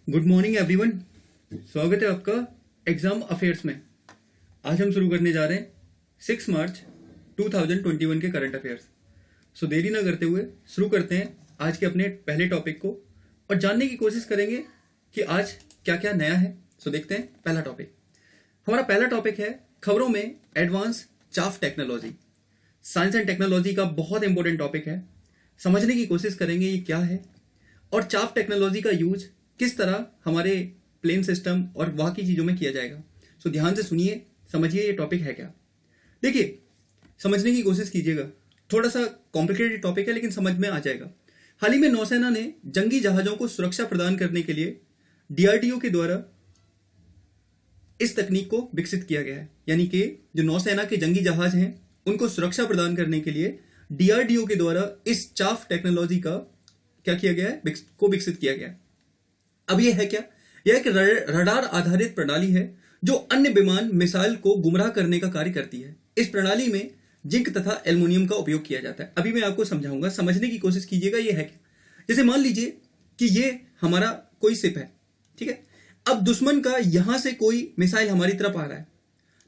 Good morning everyone. स्वागत है आपका एग्जाम अफेयर्स में। आज हम शुरू करने जा रहे हैं 6 मार्च 2021 के करंट अफेयर्स। सो देरी ना करते हुए शुरू करते हैं आज के अपने पहले टॉपिक को और जानने की कोशिश करेंगे कि आज क्या क्या नया है। सो देखते हैं पहला टॉपिक। हमारा पहला टॉपिक है खबरों में advance chaff technology. Science and technology का बहुत इंपॉर्टेंट टॉपिक है। समझने की कोशिश करेंगे ये क्या है और चाफ टेक्नोलॉजी का यूज किस तरह हमारे प्लेन सिस्टम और वहां की चीजों में किया जाएगा। सो ध्यान से सुनिए, समझिए ये टॉपिक है क्या। देखिए, समझने की कोशिश कीजिएगा। थोड़ा सा कॉम्प्लिकेटेड टॉपिक है लेकिन समझ में आ जाएगा। हाल ही में नौसेना ने जंगी जहाजों को सुरक्षा प्रदान करने के लिए डीआरडीओ के द्वारा इस तकनीक को विकसित किया गया है। यानी कि जो नौसेना के जंगी जहाज हैं उनको सुरक्षा प्रदान करने के लिए डीआरडीओ के द्वारा इस चाफ टेक्नोलॉजी का क्या किया गया है, को विकसित किया गया है। अब यह है क्या? यह एक रडार आधारित प्रणाली है जो अन्य विमान मिसाइल को गुमराह करने का कार्य करती है। इस प्रणाली में जिंक तथा एल्युमिनियम का उपयोग किया जाता है। अभी मैं आपको समझाऊंगा, समझने की कोशिश कीजिएगा ये है क्या। जैसे मान लीजिए कि ये हमारा कोई शिप है, ठीक है। अब दुश्मन का यहां से कोई मिसाइल हमारी तरफ आ रहा है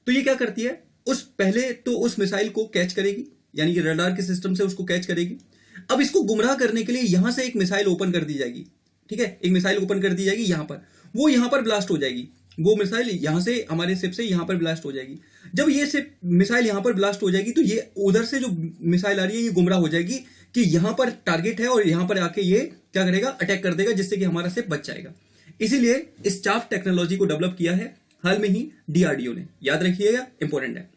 तो ये क्या करती है, पहले तो उस मिसाइल को कैच करेगी, यानी कि रडार के सिस्टम से उसको कैच करेगी। अब इसको गुमराह करने के लिए यहां से एक मिसाइल ओपन कर दी जाएगी, ठीक है। एक मिसाइल ओपन कर दी जाएगी यहां पर, वो यहां पर ब्लास्ट हो जाएगी। वो मिसाइल यहां से हमारे शिप से यहां पर ब्लास्ट हो जाएगी। जब ये शिप मिसाइल यहां पर ब्लास्ट हो जाएगी तो ये उधर से जो मिसाइल आ रही है ये गुमराह हो जाएगी कि यहां पर टारगेट है और यहां पर आके ये क्या करेगा, अटैक कर देगा, जिससे कि हमारा शिप बच जाएगा। इसीलिए इस चाफ टेक्नोलॉजी को डेवलप किया है हाल में ही डीआरडीओ ने। याद रखिएगा, इंपॉर्टेंट है।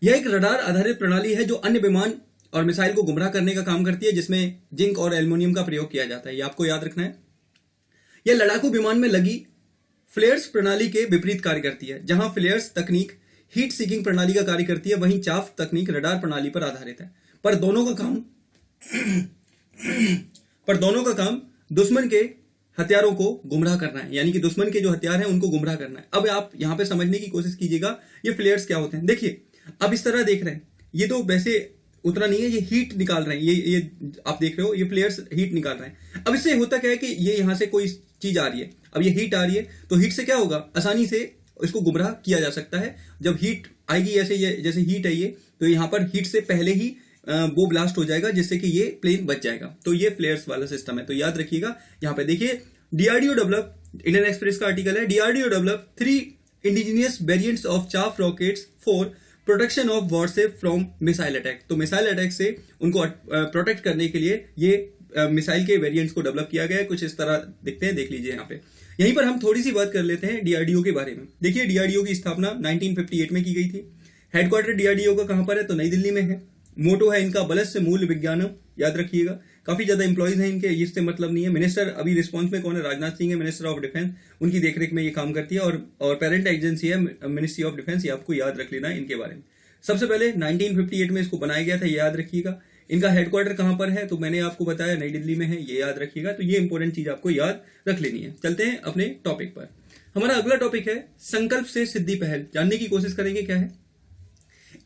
यह एक रडार आधारित प्रणाली है जो अन्य विमान और मिसाइल को गुमराह करने का काम करती है, जिसमें जिंक और एल्युमिनियम का प्रयोग किया जाता है। ये आपको याद रखना है। यह लड़ाकू विमान में लगी फ्लेयर्स प्रणाली के विपरीत कार्य करती है। जहां फ्लेयर्स तकनीक हीट सीकिंग प्रणाली का कार्य करती है, वहीं चाफ तकनीक रडार प्रणाली पर आधारित है। पर दोनों का काम दुश्मन के हथियारों को गुमराह करना है, यानी कि दुश्मन के जो हथियार हैं उनको गुमराह करना है। अब आप यहां पे समझने की कोशिश कीजिएगा ये फ्लेयर्स क्या होते हैं। देखिए, अब इस तरह देख रहे हैं, ये तो वैसे उतना नहीं है, ये हीट निकाल रहे हैं। ये आप देख रहे हो, ये फ्लेयर्स हीट निकाल रहे हैं। अब इससे होता क्या है कि ये यहां से कोई चीज आ रही है, अब ये हीट आ रही है तो हीट से क्या होगा, आसानी से इसको गुमराह किया जा सकता है। जब हीट आएगी, जैसे हीट है ये, तो यहां पर हीट से पहले ही वो ब्लास्ट हो जाएगा, जिससे कि ये प्लेन बच जाएगा। तो ये फ्लेयर्स वाला सिस्टम है। तो याद रखिएगा, यहां पे देखिए डीआरडीओ डेवलप, इंडियन एक्सप्रेस का आर्टिकल है, DRDO develop 3 indigenous variants of chaff rockets for protection of worship from missile attack. तो मिसाइल अटैक से उनको प्रोटेक्ट करने के लिए ये मिसाइल के वेरिएंट्स को डेवलप किया गया है। कुछ इस तरह दिखते हैं, देख लीजिए यहाँ पे। यहीं पर हम थोड़ी सी बात कर लेते हैं डीआरडीओ के बारे में। देखिए, डीआरडीओ की स्थापना 1958 में की गई थी। हेडक्वार्टर डीआरडीओ का कहां पर है, तो नई दिल्ली में है। मोटो है इनका बलस्य मूल्य विज्ञानम। याद रखिएगा, काफी ज्यादा एम्प्लॉइज हैं इनके, इससे मतलब नहीं है। मिनिस्टर अभी रिस्पॉन्स में कौन है, राजनाथ सिंह है, मिनिस्टर ऑफ डिफेंस, उनकी देखरेख में ये काम करती है। और पेरेंट एजेंसी है मिनिस्ट्री ऑफ डिफेंस। ये आपको याद रख लेना है इनके बारे में। सबसे पहले 1958 में इसको बनाया गया था, ये याद रखिएगा। इनका हेडक्वार्टर कहां पर है, तो मैंने आपको बताया नई दिल्ली में है, ये याद रखिएगा। तो ये इंपॉर्टेंट चीज आपको याद रख लेनी है। चलते हैं अपने टॉपिक पर। हमारा अगला टॉपिक है संकल्प से सिद्धि पहल। जानने की कोशिश करेंगे क्या है।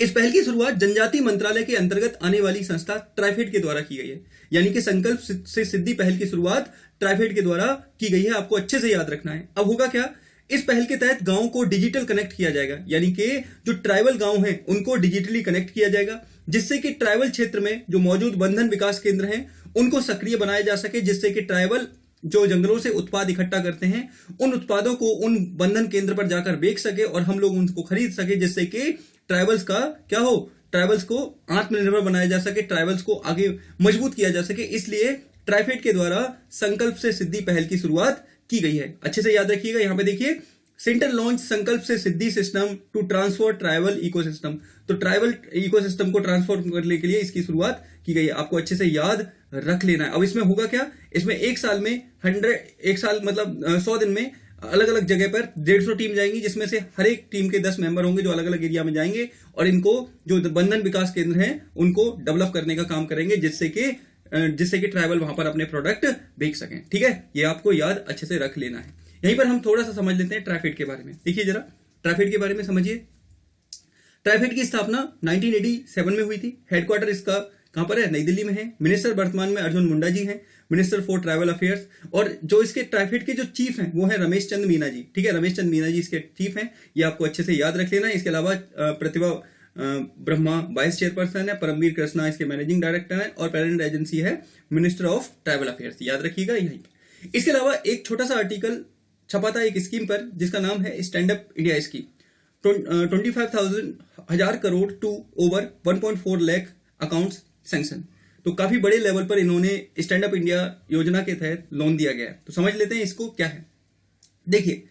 इस पहल की शुरुआत जनजातीय मंत्रालय के अंतर्गत आने वाली संस्था ट्राइफेड के द्वारा की गई है। यानी कि संकल्प से सिद्धि पहल की शुरुआत ट्राइफेड के द्वारा की गई है, आपको अच्छे से याद रखना है। अब होगा क्या, इस पहल के तहत गांवों को डिजिटल कनेक्ट किया जाएगा, यानी कि जो ट्राइबल गांव हैं उनको डिजिटली कनेक्ट किया जाएगा, जिससे कि ट्राइबल क्षेत्र में जो मौजूद बंधन विकास केंद्र हैं उनको सक्रिय बनाया जा सके, जिससे कि ट्राइबल जो जंगलों से उत्पाद इकट्ठा करते हैं उन उत्पादों को उन बंधन केंद्र पर जाकर बेच सके और हम लोग उनको खरीद सके, जिससे कि ट्राइबल्स का क्या हो, ट्राइबल्स को आत्मनिर्भर बनाया जा सके, ट्राइबल्स को आगे मजबूत किया जा सके। इसलिए ट्राइफेड के द्वारा संकल्प से सिद्धि पहल की शुरुआत की गई है। अच्छे से याद रखिएगा। यहां पे देखिए, सेंटर लॉन्च संकल्प से सिद्धि सिस्टम टू ट्रांसफॉर ट्राइबल इकोसिस्टम। तो ट्राइबल इकोसिस्टम को ट्रांसफॉर्म करने के लिए इसकी शुरुआत की गई है, आपको अच्छे से याद रख लेना है। अब इसमें होगा क्या, इसमें एक साल में 100 दिन में अलग अलग जगह पर 150 टीम जाएंगी, जिसमें से हर एक टीम के 10 मेंबर होंगे जो अलग अलग एरिया में जाएंगे और इनको जो बंधन विकास केंद्र हैं उनको डेवलप करने का काम करेंगे, जिससे कि ट्राइबल वहां पर अपने प्रोडक्ट बेच सकें। ठीक है, ये आपको याद अच्छे से रख लेना है। यहीं पर हम थोड़ा सा समझ लेते हैं ट्राइफेड के बारे में। देखिए जरा, ट्राइफेड के बारे में समझिए। ट्राइफेड की स्थापना 1987 में हुई थी। हेडक्वार्टर इसका कहां पर है, नई दिल्ली में है। मिनिस्टर वर्तमान में अर्जुन मुंडा जी हैं, मिनिस्टर फॉर ट्राइबल अफेयर्स। और जो इसके ट्राइफेड के जो चीफ हैं वो है रमेश चंद मीना जी, ठीक है, रमेश चंद मीना जी इसके चीफ हैं, ये आपको अच्छे से याद रख लेना है। इसके अलावा प्रतिभा ब्रह्मा वाइस चेयरपर्सन है, परमवीर कृष्णा इसके मैनेजिंग डायरेक्टर है, और पेरेंट एजेंसी है मिनिस्टर ऑफ ट्राइबल अफेयर्स, याद रखिएगा यहीं पर। इसके अलावा एक छोटा सा आर्टिकल छपा था एक स्कीम पर जिसका नाम है stand up India scheme, 25,000 crore to over 1.4 lakh accounts sanction. तो काफी बड़े लेवल पर इन्होंने स्टैंड अप इंडिया योजना के तहत लोन दिया गया है। तो समझ लेते हैं इसको क्या है। देखिए,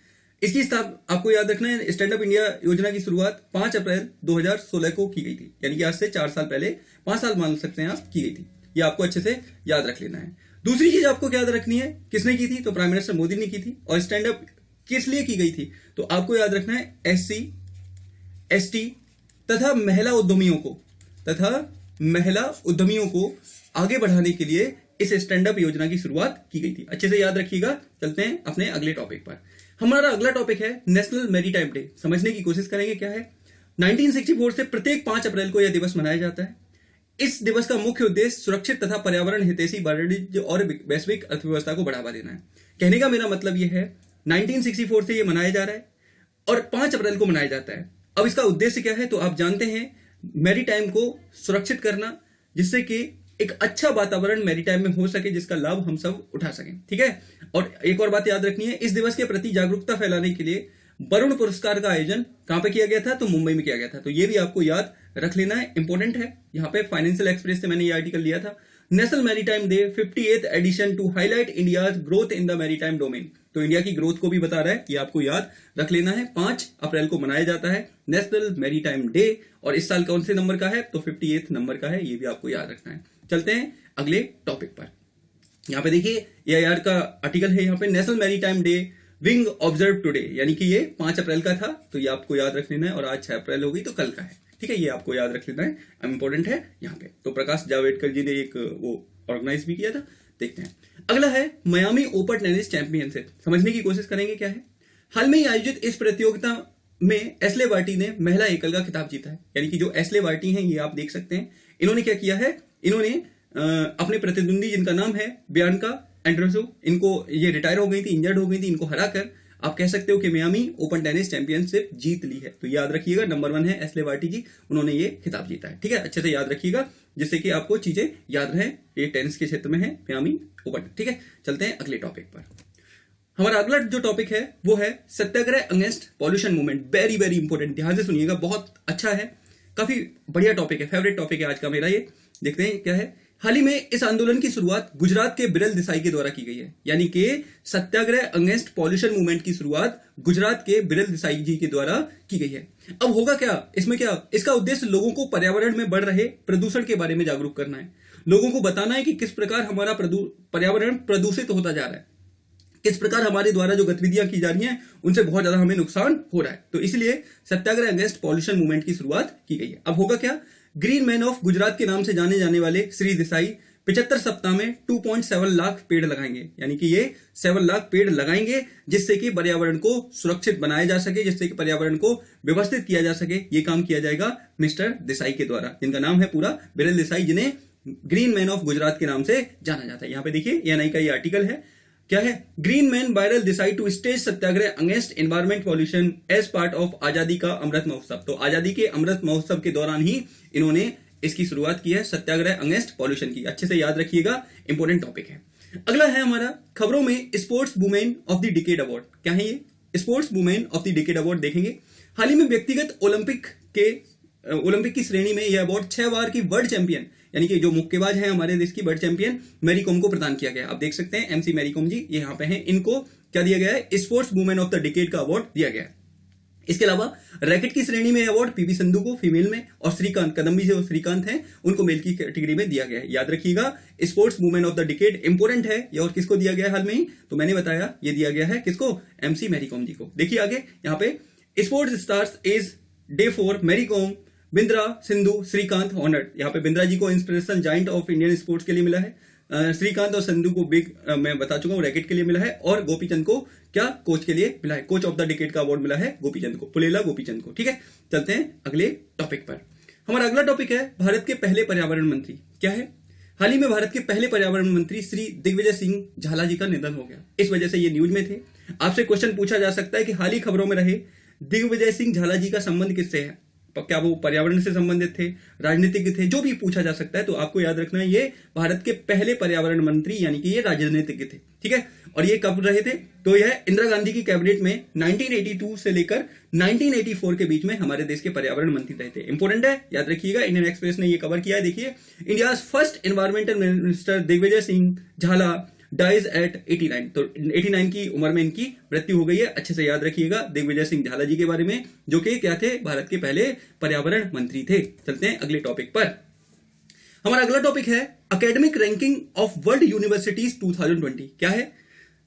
इसकी आपको याद रखना है, स्टैंड अप इंडिया योजना की शुरुआत 5 अप्रैल 2016 को की गई थी, यानी कि आज से 4 साल पहले, 5 साल मान सकते हैं आप, की गई थी। ये आपको अच्छे से याद रख लेना है। दूसरी चीज आपको याद रखनी है, किसने की थी, तो प्राइम मिनिस्टर मोदी ने की थी। और स्टैंड अप किस लिए की गई थी, तो आपको याद रखना है SC, ST तथा महिला उद्यमियों को आगे बढ़ाने के लिए इस स्टैंड अप योजना की शुरुआत की गई थी। अच्छे से याद रखिएगा। चलते हैं अपने अगले टॉपिक पर। हमारा अगला टॉपिक है नेशनल मैरीटाइम डे। समझने की कोशिश करेंगे क्या है। 1964 से प्रत्येक 5 अप्रैल को यह दिवस मनाया जाता है। इस दिवस का मुख्य उद्देश्य सुरक्षित तथा पर्यावरण हितैषी वाणिज्य और वैश्विक अर्थव्यवस्था को बढ़ावा देना है। कहने का मेरा मतलब यह है 1964 से यह मनाया जा रहा है और 5 अप्रैल को मनाया जाता है। अब इसका उद्देश्य क्या है, तो आप जानते हैं मैरीटाइम को सुरक्षित करना, जिससे कि एक अच्छा वातावरण मैरीटाइम में हो सके, जिसका लाभ हम सब उठा सकें, ठीक है। और एक और बात याद रखनी है, इस दिवस के प्रति जागरूकता फैलाने के लिए वरुण पुरस्कार का आयोजन कहां पे किया गया था, तो मुंबई में किया गया था। तो ये भी आपको याद रख लेना है, इंपॉर्टेंट है। यहां पे फाइनेंशियल एक्सप्रेस से मैंने ये आर्टिकल लिया था। National maritime day 58th edition to highlight India's growth in the maritime domain. तो इंडिया की ग्रोथ को भी बता रहा है, ये आपको याद रख लेना है। 5 अप्रैल को मनाया जाता है नेशनल मैरीटाइम डे, और इस साल कौन से नंबर का है, तो 58th नंबर का है। ये भी आपको याद रखना है। चलते हैं अगले टॉपिक पर। यहां पे देखिए AIR का आर्टिकल है, यहां पे national maritime day wing observe today, यानी कि ये 5 अप्रैल का था, तो ये आपको याद रख लेना है। और आज 6 अप्रैल हो गई, तो कल का है, ठीक है। ये आपको याद रख लेना है, इंपॉर्टेंट है यहाँ पे। तो प्रकाश जावड़ेकर जी ने एक वो ऑर्गेनाइज भी किया था। देखते हैं अगला है मियामी ओपन टेनिस चैंपियनशिप। समझने की कोशिश करेंगे क्या है। हाल में ही आयोजित इस प्रतियोगिता में एस्ले बार्टी ने महिला एकल का खिताब जीता है। यानी कि जो एस्ले बार्टी हैं, ये आप देख सकते हैं, इन्होंने क्या किया है, इन्होंने अपने प्रतिद्वंदी जिनका नाम है बियांका एंड्रेसो, इनको ये रिटायर हो गई थी, इंजर्ड हो गई थी, इनको हराकर आप कह सकते हो कि मियामी ओपन टेनिस चैंपियनशिप जीत ली है। तो याद रखिएगा, नंबर 1 है एस्ले बार्टी जी, उन्होंने ये खिताब जीता है, ठीक है। अच्छे से याद रखिएगा, जिससे कि आपको चीजें याद रहे। ये टेनिस के क्षेत्र में है मियामी ओपन, ठीक है। चलते हैं अगले टॉपिक पर। हमारा अगला जो टॉपिक है वो है Satyagraha against pollution movement. Very very important, ध्यान से सुनिएगा, बहुत अच्छा है, काफी बढ़िया टॉपिक है, फेवरेट टॉपिक है आज का मेरा ये। देखते हैं क्या है। हाल ही में इस आंदोलन की शुरुआत गुजरात के बिरल देसाई के द्वारा की गई है। यानी कि सत्याग्रह अगेंस्ट पॉल्यूशन मूवमेंट की शुरुआत गुजरात के बिरल देसाई जी के द्वारा की गई है। अब होगा क्या इसमें, क्या इसका उद्देश्य लोगों को पर्यावरण में बढ़ रहे प्रदूषण के बारे में जागरूक करना है। लोगों को बताना है कि किस प्रकार हमारा पर्यावरण प्रदूषित होता जा रहा है, किस प्रकार हमारे द्वारा जो गतिविधियां की जा रही हैं उनसे बहुत ज्यादा हमें नुकसान हो रहा है। तो इसलिए सत्याग्रह अगेंस्ट पॉल्यूशन मूवमेंट की शुरुआत की गई है। अब होगा क्या, ग्रीन मैन ऑफ गुजरात के नाम से जाने जाने वाले श्री देसाई 75 सप्ताह में 2.7 लाख पेड़ लगाएंगे। यानी कि ये 7 लाख पेड़ लगाएंगे, जिससे कि पर्यावरण को सुरक्षित बनाया जा सके, जिससे कि पर्यावरण को व्यवस्थित किया जा सके। ये काम किया जाएगा मिस्टर देसाई के द्वारा, जिनका नाम है पूरा बिरल देसाई, जिन्हें ग्रीन मैन ऑफ गुजरात के नाम से जाना जाता है। यहां पे देखिए ANI का ये आर्टिकल है, क्या है, green man Viral Desai to stage satyagraha against environment pollution as part of Azadi ka Amrit Mahotsav. तो आजादी के अमृत महोत्सव के दौरान ही इन्होंने इसकी शुरुआत की है, सत्याग्रह अगेंस्ट पॉल्यूशन की। अच्छे से याद रखिएगा, इंपॉर्टेंट टॉपिक है। अगला है हमारा खबरों में sports women of the decade award. क्या है ये, sports women of the decade award देखेंगे। हाल ही में व्यक्तिगत ओलंपिक की श्रेणी में यह अवार्ड 6 बार की वर्ल्ड चैंपियन, यानी कि जो मुक्केबाज है हमारे देश की वर्ल्ड चैंपियन मैरी कॉम को प्रदान किया गया। आप देख सकते हैं MC मैरी कॉम जी ये यहाँ पे हैं, इनको क्या दिया गया है, sports women of the decade का अवार्ड दिया गया है। इसके अलावा रैकेट की श्रेणी में अवार्ड PV सिंधु को फीमेल में, और श्रीकांत कदम्बी जो श्रीकांत हैं उनको मेल की कैटेगरी में दिया गया है। याद रखिएगा, sports women of the decade important है ये। और किसको दिया गया है हाल में ही, तो मैंने बताया ये दिया गया है किसको, MC मैरी कॉम जी को। देखिए आगे यहाँ पे sports stars is day 4 Mary Kom Bindra Sindhu Srikanth honoured. यहाँ पे बिंद्रा जी को inspirational giant of Indian sports के लिए मिला है, श्रीकांत और सिंधु को बिग मैं बता चुका हूं रैकेट के लिए मिला है, और गोपीचंद को क्या कोच के लिए मिला है, कोच ऑफ द डिकेड का अवार्ड मिला है गोपीचंद को, पुलेला गोपीचंद को। ठीक है, चलते हैं अगले टॉपिक पर। हमारा अगला टॉपिक है भारत के पहले पर्यावरण मंत्री क्या है। हाल ही में भारत के पहले पर्यावरण मंत्री श्री दिग्विजय सिंह झाला जी का निधन हो गया। इस वजह से ये न्यूज में थे। आपसे क्वेश्चन पूछा जा सकता है कि हाल ही खबरों में रहे दिग्विजय सिंह झाला जी का संबंध किससे है, क्या वो पर्यावरण से संबंधित थे, राजनीतिज्ञ थे, जो भी पूछा जा सकता है। तो आपको याद रखना है ये भारत के पहले पर्यावरण मंत्री यानी कि ये राजनीतिज्ञ थे, ठीक है। और ये कब रहे थे, तो यह इंदिरा गांधी की कैबिनेट में 1982 से लेकर 1984 के बीच में हमारे देश के पर्यावरण मंत्री रहे थे। इंपॉर्टेंट है, याद रखिएगा। इंडियन एक्सप्रेस ने ये कवर किया है। देखिए, India first environmental minister Digvijay Singh Jhala dies eight 89। तो 89 की उम्र में इनकी मृत्यु हो गई है। अच्छे से याद रखिएगा दिग्विजय सिंह झाला जी के बारे में, जो कि क्या थे, भारत के पहले पर्यावरण मंत्री थे। चलते हैं अगले टॉपिक पर। हमारा अगला टॉपिक है academic ranking of world universities 2020 क्या है।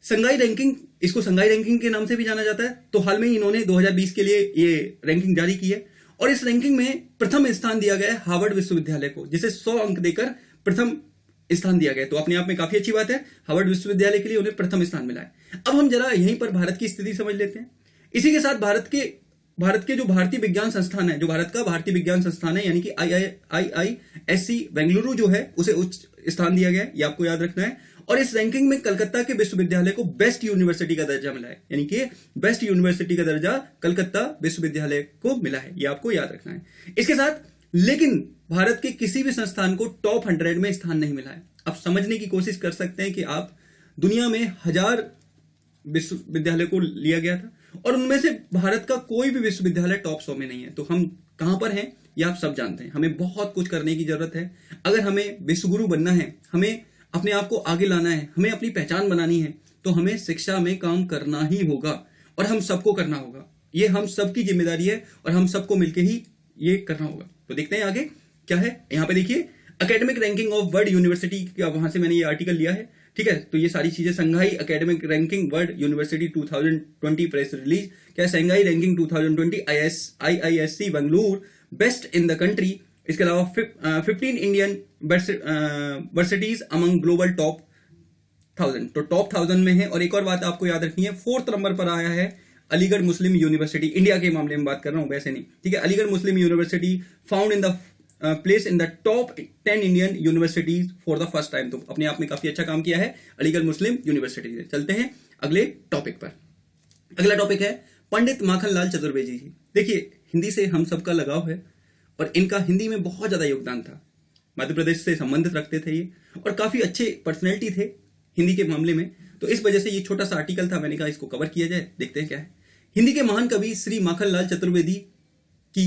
संघाई रैंकिंग, इसको संघाई रैंकिंग के नाम से भी जाना जाता है। तो हाल में ही इन्होंने 2020 के लिए ये रैंकिंग जारी की है और इस रैंकिंग में प्रथम स्थान दिया गया है हार्वर्ड विश्वविद्यालय को, जिसे 100 अंक देकर प्रथम स्थान दिया गया। तो अपने आप में काफी अच्छी बात है, हार्वर्ड विश्वविद्यालय के लिए उन्हें प्रथम स्थान मिला है। अब हम जरा यहीं पर भारत की स्थिति समझ लेते हैं। इसी के साथ भारत के जो भारतीय विज्ञान संस्थान है, जो भारत का भारतीय विज्ञान संस्थान है यानी कि IISc बेंगलुरु जो है, उसे उच्च स्थान दिया गया है, ये आपको याद रखना है। और इस रैंकिंग में कलकत्ता के विश्वविद्यालय को बेस्ट यूनिवर्सिटी का दर्जा मिला है, यानी कि बेस्ट यूनिवर्सिटी का दर्जा कलकत्ता विश्वविद्यालय को मिला है, ये आपको याद रखना है। इसके साथ लेकिन भारत के किसी भी संस्थान को टॉप 100 में स्थान नहीं मिला है। अब समझने की कोशिश कर सकते हैं कि आप दुनिया में 1000 विश्वविद्यालय को लिया गया था और उनमें से भारत का कोई भी विश्वविद्यालय टॉप 100 में नहीं है। तो हम कहां पर हैं ये आप सब जानते हैं। हमें बहुत कुछ करने की जरूरत है। अगर हमें विश्वगुरु बनना है, हमें अपने आप को आगे लाना है, हमें अपनी पहचान बनानी है, तो हमें शिक्षा में काम करना ही होगा और हम सबको करना होगा। ये हम सबकी जिम्मेदारी है और हम सबको मिलकर ही ये करना होगा। तो देखते हैं आगे क्या है। यहां पे देखिए academic ranking of world university, वहां से मैंने ये आर्टिकल लिया है, ठीक है। तो ये सारी चीजें Shanghai academic ranking world university 2020 press release क्या है, Shanghai ranking 2020 IISc Bengaluru best in the country. इसके अलावा 15 Indian universities among global top 1000, तो टॉप 1000 में है। और एक और बात आपको याद रखनी है, 4th नंबर पर आया है अलीगढ़ मुस्लिम यूनिवर्सिटी। इंडिया के मामले में बात कर रहा हूं, वैसे नहीं, ठीक है। Aligarh Muslim university found in the place in the top 10 Indian universities for the first time. तो अपने आप में काफी अच्छा काम किया है अलीगढ़ मुस्लिम यूनिवर्सिटी ने। चलते हैं अगले टॉपिक पर। अगला टॉपिक है पंडित माखनलाल चतुर्वेदी जी। देखिए, हिंदी से हम सबका लगाव है और इनका हिंदी में बहुत ज्यादा योगदान था। मध्य प्रदेश से संबंधित रखते थे ये और काफी अच्छे पर्सनैलिटी थे हिंदी के मामले में। तो इस वजह से ये छोटा सा आर्टिकल था, मैंने कहा इसको कवर किया जाए। देखते हैं क्या है। हिंदी के महान कवि श्री माखनलाल चतुर्वेदी की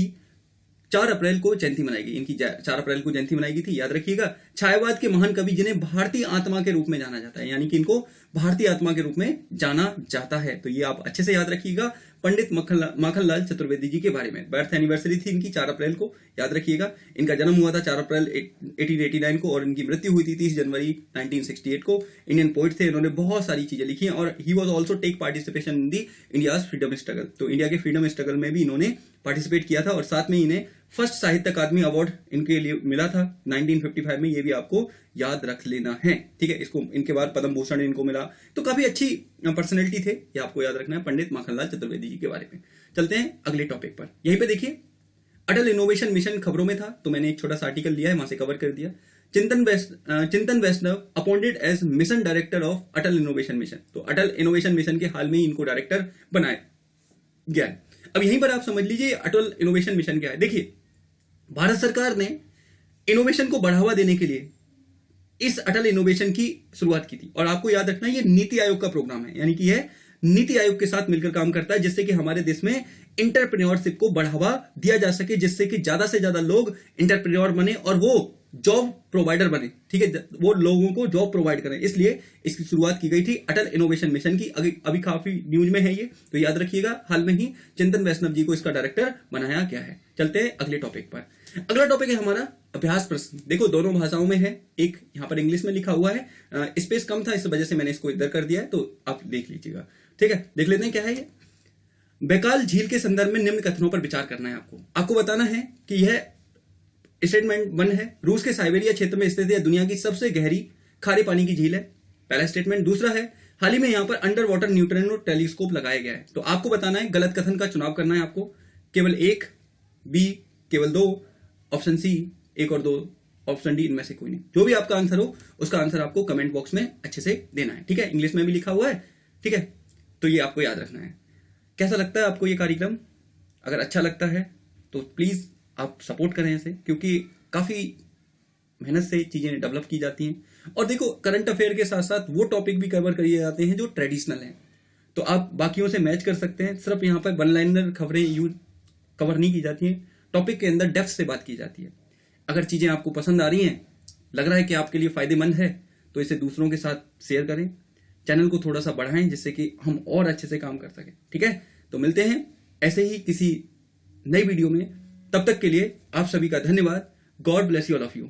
4 अप्रैल को जयंती मनाई गई। इनकी 4 अप्रैल को जयंती मनाई गई थी, याद रखिएगा। छायावाद के महान कवि जिन्हें भारतीय आत्मा के रूप में जाना जाता है, यानी कि इनको भारतीय आत्मा के रूप में जाना जाता है। तो ये आप अच्छे से याद रखिएगा पंडित माखनलाल चतुर्वेदी जी के बारे में। बर्थ एनिवर्सरी थी इनकी 4 अप्रैल को, याद रखिएगा। इनका जन्म हुआ था 4 अप्रैल 1889 को और इनकी मृत्यु हुई थी 30 जनवरी 1968 को। इंडियन पोइट थे, इन्होंने बहुत सारी चीजें लिखी हैं और he was also take participation in the India's freedom struggle. तो इंडिया के फ्रीडम स्ट्रगल में भी इन्होंने पार्टिसिपेट किया था और साथ में इन्हें फर्स्ट साहित्य अकादमी अवार्ड इनके लिए मिला था 1955 में। ये भी आपको याद रख लेना है, ठीक है। इसको इनके बाद पद्म भूषण इनको मिला। तो काफी अच्छी पर्सनैलिटी थे, ये आपको याद रखना है पंडित माखनलाल चतुर्वेदी जी के बारे में। चलते हैं अगले टॉपिक पर। यहीं पे देखिए अटल इनोवेशन मिशन खबरों में था, तो मैंने एक छोटा सा आर्टिकल लिया है, वहां से कवर कर दिया। Chintan Vaishnav appointed as mission director of Atal innovation mission. तो अटल इनोवेशन मिशन के हाल में ही इनको डायरेक्टर बनाया गया है। अब यहीं पर आप समझ लीजिए अटल इनोवेशन मिशन क्या है। देखिए, भारत सरकार ने इनोवेशन को बढ़ावा देने के लिए इस अटल इनोवेशन की शुरुआत की थी और आपको याद रखना है ये नीति आयोग का प्रोग्राम है, यानी कि यह नीति आयोग के साथ मिलकर काम करता है, जिससे कि हमारे देश में इंटरप्रेन्योरशिप को बढ़ावा दिया जा सके, जिससे कि ज्यादा से ज्यादा लोग इंटरप्रेन्योर बने और वो जॉब प्रोवाइडर बने, ठीक है, वो लोगों को जॉब प्रोवाइड करें। इसलिए इसकी शुरुआत की गई थी अटल इनोवेशन मिशन की। अभी काफी न्यूज में है ये, तो याद रखिएगा। हाल में ही चिंतन वैष्णव जी को इसका डायरेक्टर बनाया गया है। चलते हैं अगले टॉपिक पर। अगला टॉपिक है हमारा अभ्यास प्रश्न। देखो, दोनों भाषाओं में है, एक यहाँ पर इंग्लिश में लिखा हुआ है, स्पेस कम था इस वजह से मैंने इसको इधर कर दिया है, तो आप देख लीजिएगा, ठीक है। देख लेते हैं क्या है ये। बैकाल झील के संदर्भ में निम्न कथनों पर विचार करना है आपको बताना है कि यह स्टेटमेंट 1 है, रूस के साइबेरिया क्षेत्र में स्थित है दुनिया की सबसे गहरी खारे पानी की झील है, पहला स्टेटमेंट। दूसरा है हाल ही में यहां पर अंडर वाटर न्यूट्रिनो टेलीस्कोप लगाया गया है। तो आपको बताना है, गलत कथन का चुनाव करना है आपको, केवल 1, बी केवल 2, ऑप्शन सी, 1 और 2, ऑप्शन डी, इनमें से कोई नहीं। जो भी आपका आंसर हो उसका आंसर आपको कमेंट बॉक्स में अच्छे से देना है, ठीक है। इंग्लिश में भी लिखा हुआ है, ठीक है। तो ये आपको याद रखना है। कैसा लगता है आपको ये कार्यक्रम? अगर अच्छा लगता है तो प्लीज आप सपोर्ट करें इसे, क्योंकि काफी मेहनत से चीजें डेवलप की जाती हैं। और देखो, करंट अफेयर के साथ साथ वो टॉपिक भी कवर किए जाते हैं जो ट्रेडिशनल हैं, तो आप बाकियों से मैच कर सकते हैं। सिर्फ यहाँ पर वन लाइनर खबरें यूज कवर नहीं की जाती हैं, टॉपिक के अंदर डेप्थ से बात की जाती है। अगर चीजें आपको पसंद आ रही हैं, लग रहा है कि आपके लिए फायदेमंद है, तो इसे दूसरों के साथ शेयर करें, चैनल को थोड़ा सा बढ़ाएं, जिससे कि हम और अच्छे से काम कर सकें, ठीक है। तो मिलते हैं ऐसे ही किसी नई वीडियो में, तब तक के लिए आप सभी का धन्यवाद। God bless you all of you.